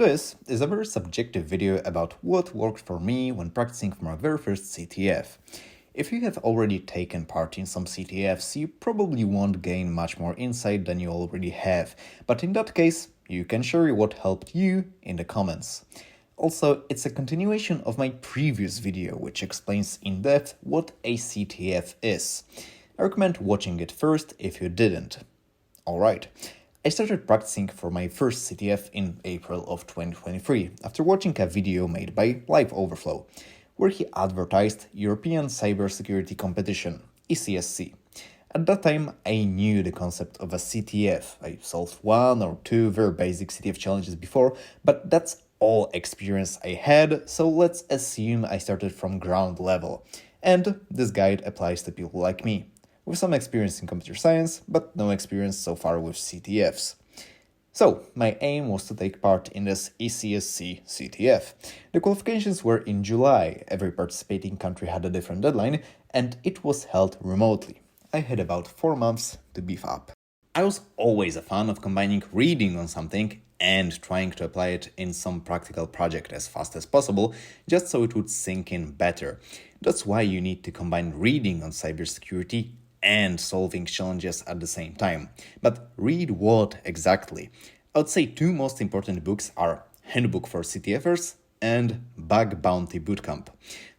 This is a very subjective video about what worked for me when practicing for my very first CTF. If you have already taken part in some CTFs, you probably won't gain much more insight than you already have, but in that case, you can share what helped you in the comments. Also, it's a continuation of my previous video, which explains in depth what a CTF is. I recommend watching it first if you didn't. Alright. I started practicing for my first CTF in April of 2023 after watching a video made by Live Overflow, where he advertised European Cybersecurity Competition, ECSC. At that time, I knew the concept of a CTF. I solved one or two very basic CTF challenges before, but that's all experience I had, so let's assume I started from ground level. And this guide applies to people like me, with some experience in computer science, but no experience so far with CTFs. So, my aim was to take part in this ECSC CTF. The qualifications were in July, every participating country had a different deadline, and it was held remotely. I had about 4 months to beef up. I was always a fan of combining reading on something and trying to apply it in some practical project as fast as possible, just so it would sink in better. That's why you need to combine reading on cybersecurity and solving challenges at the same time. But read what exactly? I would say two most important books are Handbook for CTFers and Bug Bounty Bootcamp.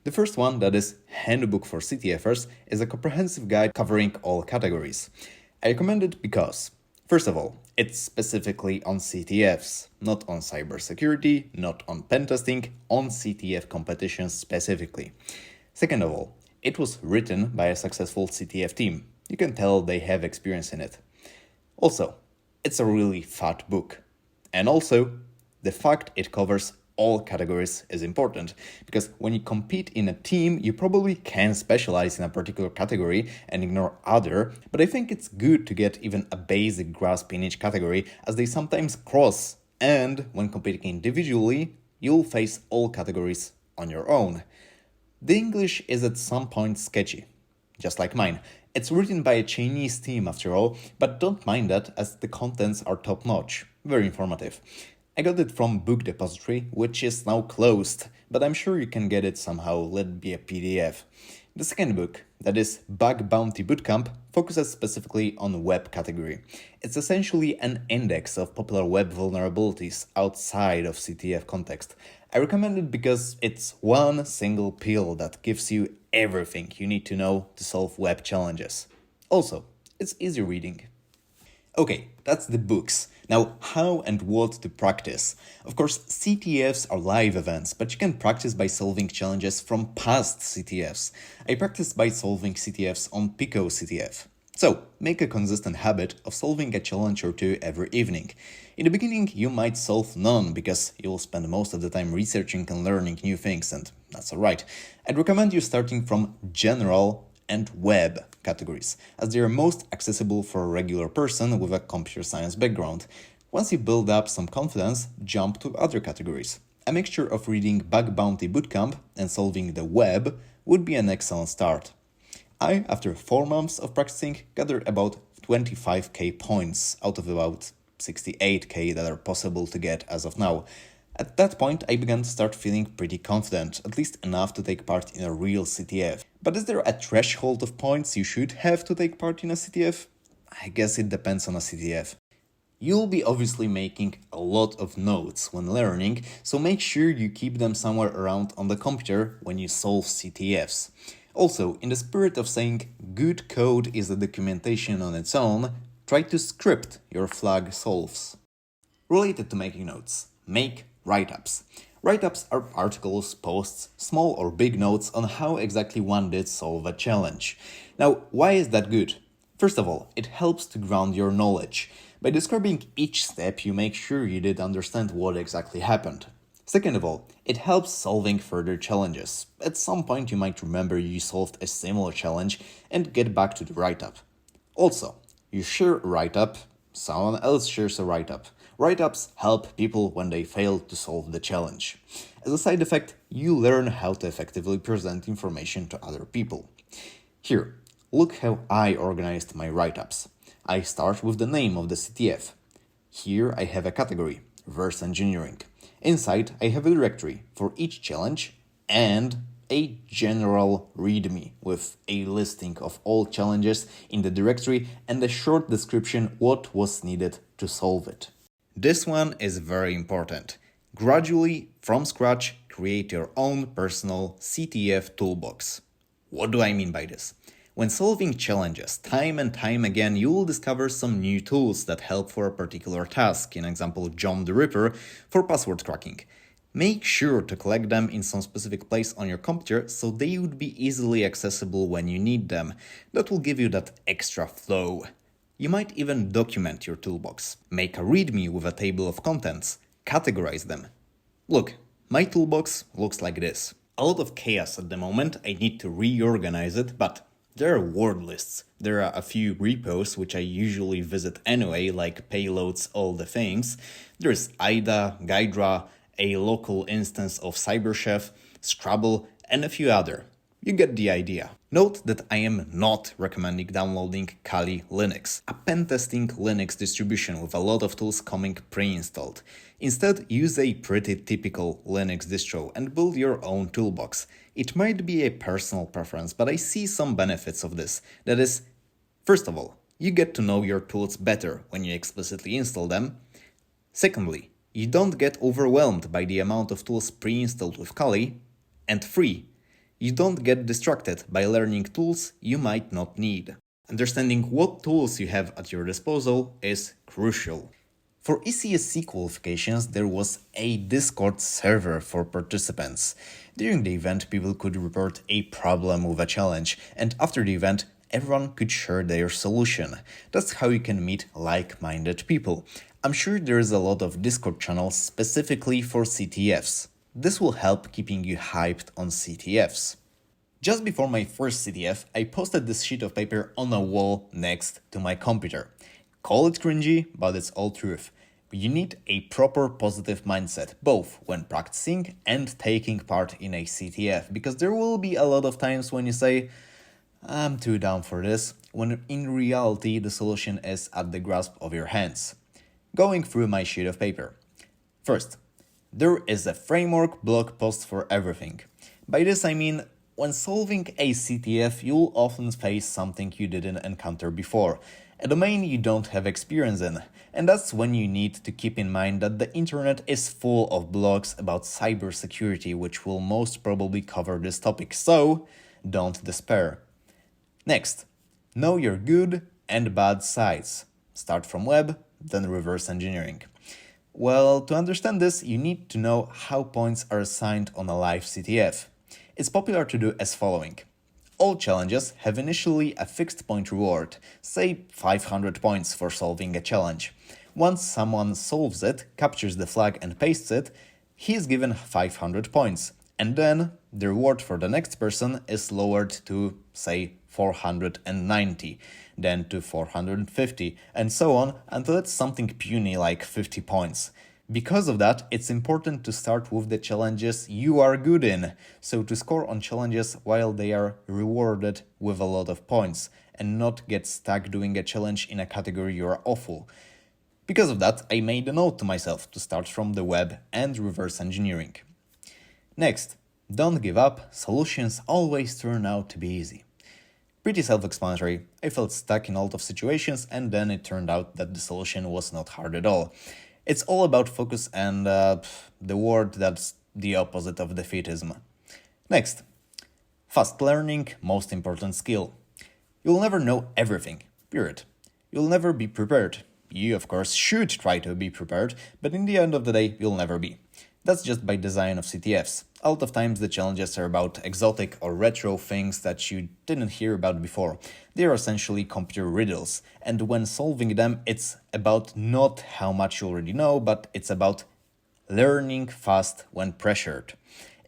The first one, that is Handbook for CTFers, is a comprehensive guide covering all categories. I recommend it because, first of all, it's specifically on CTFs, not on cybersecurity, not on pen testing, on CTF competitions specifically. Second of all, it was written by a successful CTF team. You can tell they have experience in it. Also, it's a really fat book. And also, the fact it covers all categories is important, because when you compete in a team, you probably can specialize in a particular category and ignore other, but I think it's good to get even a basic grasp in each category, as they sometimes cross, and when competing individually, you'll face all categories on your own. The English is at some point sketchy, just like mine. It's written by a Chinese team after all, but don't mind that, as the contents are top-notch, very informative. I got it from Book Depository, which is now closed, but I'm sure you can get it somehow, let it be a PDF. The second book, that is Bug Bounty Bootcamp, focuses specifically on web category. It's essentially an index of popular web vulnerabilities outside of CTF context. I recommend it because it's one single pill that gives you everything you need to know to solve web challenges. Also, it's easy reading. Okay, that's the books. Now, how and what to practice? Of course, CTFs are live events, but you can practice by solving challenges from past CTFs. I practiced by solving CTFs on Pico CTF. So, make a consistent habit of solving a challenge or two every evening. In the beginning, you might solve none because you'll spend most of the time researching and learning new things, and that's alright. I'd recommend you starting from general and web categories, as they are most accessible for a regular person with a computer science background. Once you build up some confidence, jump to other categories. A mixture of reading Bug Bounty Bootcamp and solving the web would be an excellent start. I, after 4 months of practicing, gathered about 25k points out of about 68k that are possible to get as of now. At that point, I began to start feeling pretty confident, at least enough to take part in a real CTF. But is there a threshold of points you should have to take part in a CTF? I guess it depends on a CTF. You'll be obviously making a lot of notes when learning, so make sure you keep them somewhere around on the computer when you solve CTFs. Also, in the spirit of saying good code is a documentation on its own, try to script your flag solves. Related to making notes, make write-ups. Write-ups are articles, posts, small or big notes on how exactly one did solve a challenge. Now, why is that good? First of all, it helps to ground your knowledge. By describing each step, you make sure you did understand what exactly happened. Second of all, it helps solving further challenges. At some point, you might remember you solved a similar challenge and get back to the write-up. Also, you share a write-up, someone else shares a write-up. Write-ups help people when they fail to solve the challenge. As a side effect, you learn how to effectively present information to other people. Here, look how I organized my write-ups. I start with the name of the CTF. Here I have a category, reverse engineering. Inside, I have a directory for each challenge and a general README with a listing of all challenges in the directory and a short description what was needed to solve it. This one is very important. Gradually, from scratch, create your own personal CTF toolbox. What do I mean by this? When solving challenges time and time again, you will discover some new tools that help for a particular task, in example John the Ripper for password cracking. Make sure to collect them in some specific place on your computer so they would be easily accessible when you need them. That will give you that extra flow. You might even document your toolbox. Make a README with a table of contents. Categorize them. Look, my toolbox looks like this. A lot of chaos at the moment, I need to reorganize it, but there are word lists. There are a few repos which I usually visit anyway, like payloads, all the things. There's IDA, Gydra, a local instance of CyberChef, Scrabble, and a few other. You get the idea. Note that I am not recommending downloading Kali Linux, a pen-testing Linux distribution with a lot of tools coming pre-installed. Instead, use a pretty typical Linux distro and build your own toolbox. It might be a personal preference, but I see some benefits of this. That is, first of all, you get to know your tools better when you explicitly install them. Secondly, you don't get overwhelmed by the amount of tools pre-installed with Kali. And 3, you don't get distracted by learning tools you might not need. Understanding what tools you have at your disposal is crucial. For ECSC qualifications, there was a Discord server for participants. During the event, people could report a problem with a challenge, and after the event, everyone could share their solution. That's how you can meet like-minded people. I'm sure there is a lot of Discord channels specifically for CTFs. This will help keeping you hyped on CTFs. Just before my first CTF, I posted this sheet of paper on a wall next to my computer. Call it cringy, but it's all truth. You need a proper positive mindset, both when practicing and taking part in a CTF, because there will be a lot of times when you say, I'm too down for this, when in reality the solution is at the grasp of your hands. Going through my sheet of paper. First, there is a framework blog post for everything. By this I mean, when solving a CTF, you'll often face something you didn't encounter before, a domain you don't have experience in, and that's when you need to keep in mind that the internet is full of blogs about cybersecurity, which will most probably cover this topic, so don't despair. Next, know your good and bad sides. Start from web, then reverse engineering. Well, to understand this, you need to know how points are assigned on a live CTF. It's popular to do as following. All challenges have initially a fixed point reward, say 500 points for solving a challenge. Once someone solves it, captures the flag and pastes it, he is given 500 points, and then the reward for the next person is lowered to, say, 490, then to 450, and so on until it's something puny like 50 points. Because of that, it's important to start with the challenges you are good in, so to score on challenges while they are rewarded with a lot of points, and not get stuck doing a challenge in a category you are awful. Because of that, I made a note to myself to start from the web and reverse engineering. Next, don't give up, solutions always turn out to be easy. Pretty self-explanatory. I felt stuck in a lot of situations, and then it turned out that the solution was not hard at all. It's all about focus and the word that's the opposite of defeatism. Next, fast learning, most important skill. You'll never know everything, period. You'll never be prepared. You, of course, should try to be prepared, but in the end of the day, you'll never be. That's just by design of CTFs. A lot of times the challenges are about exotic or retro things that you didn't hear about before. They are essentially computer riddles, and when solving them, it's about not how much you already know, but it's about learning fast when pressured.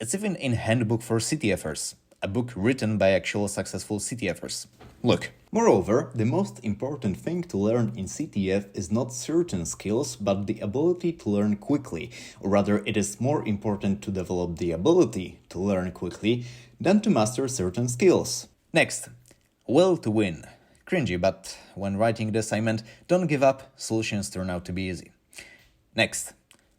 It's even in Handbook for CTFers, a book written by actual successful CTFers. Look, moreover, the most important thing to learn in CTF is not certain skills, but the ability to learn quickly, or rather it is more important to develop the ability to learn quickly than to master certain skills. Next, will to win. Cringy, but when writing this I meant don't give up, solutions turn out to be easy. Next,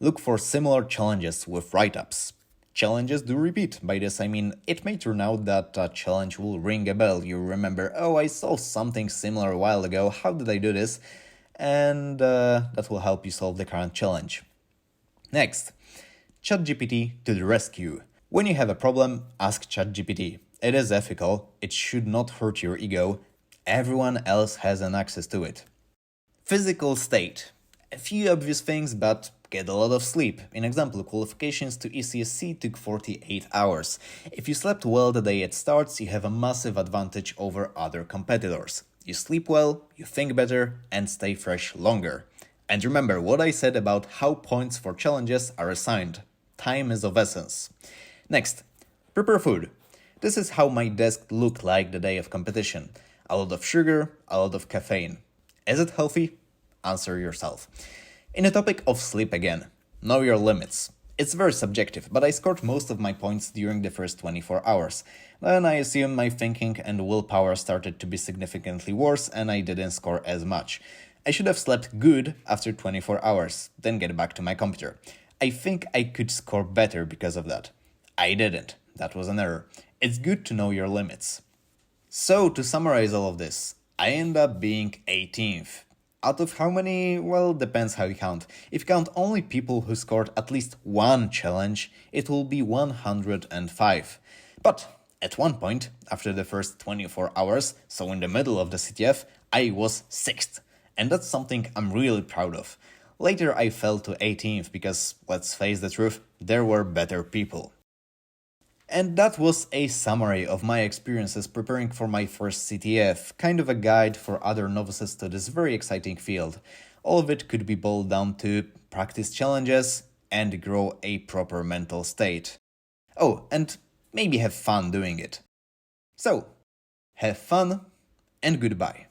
Look for similar challenges with write-ups. Challenges do repeat. By this I mean it may turn out that a challenge will ring a bell. You remember, oh, I saw something similar a while ago, how did I do this? And that will help you solve the current challenge. Next, ChatGPT to the rescue. When you have a problem, ask ChatGPT. It is ethical, it should not hurt your ego. Everyone else has an access to it. Physical state. A few obvious things, but get a lot of sleep. In example, qualifications to ECSC took 48 hours. If you slept well the day it starts, you have a massive advantage over other competitors. You sleep well, you think better, and stay fresh longer. And remember what I said about how points for challenges are assigned. Time is of essence. Next, prepare food. This is how my desk looked like the day of competition. A lot of sugar, a lot of caffeine. Is it healthy? Answer yourself. In the topic of sleep again, know your limits. It's very subjective, but I scored most of my points during the first 24 hours. Then I assume my thinking and willpower started to be significantly worse and I didn't score as much. I should have slept good after 24 hours, then get back to my computer. I think I could score better because of that. I didn't. That was an error. It's good to know your limits. So, to summarize all of this, I end up being 18th. Out of how many? Well, depends how you count. If you count only people who scored at least one challenge, it will be 105. But at one point, after the first 24 hours, so in the middle of the CTF, I was 6th. And that's something I'm really proud of. Later I fell to 18th because, let's face the truth, there were better people. And that was a summary of my experiences preparing for my first CTF, kind of a guide for other novices to this very exciting field. All of it could be boiled down to practice challenges and grow a proper mental state. Oh, and maybe have fun doing it. So, have fun and goodbye.